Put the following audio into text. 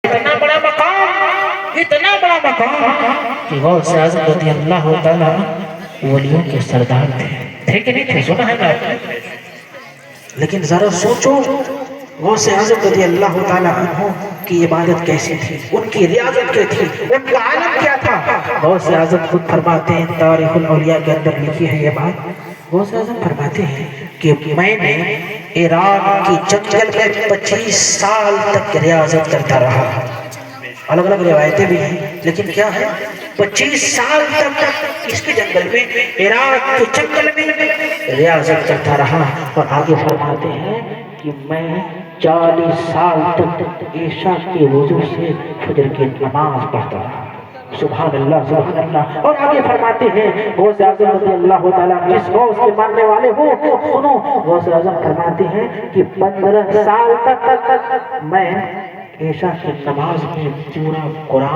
اتنا بڑا مقام کہ غوث اعظم رضی اللہ تعالیٰ ولیوں کے سردار تھے کہ نہیں تھے؟ سنا ہے نا؟ لیکن ذرا سوچو غوث اعظم رضی اللہ تعالیٰ عنہ کی عبادت کیسی تھی، ان کی ریاضت کیا تھی، ان کا عالم کیا تھا۔ غوث اعظم خود فرماتے ہیں، تاریخ الاولیاء کے اندر لکھی ہے یہ بات، غوث اعظم فرماتے ہیں کہ میں نے ایران کی جنگل میں 25 سال تک ریاضت کرتا رہا۔ الگ الگ روایتیں بھی ہیں، لیکن کیا ہے 25 سال تک اس کے جنگل میں، عراق کے جنگل میں ریاضت کرتا رہا۔ اور آگے فرماتے ہیں کہ میں 40 سال تک عشاء کے وضو سے فجر کی نماز پڑھتا رہا۔ سبحان اللہ سبحان اللہ۔ اور آگے فرماتے ہیں غوث اعظم رضی اللہ تعالیٰ جس غوث کے ماننے والے ہو سنو، غوث اعظم فرماتے ہیں کہ 15 سال تک میں عشاء کی نماز میں پورا قرآن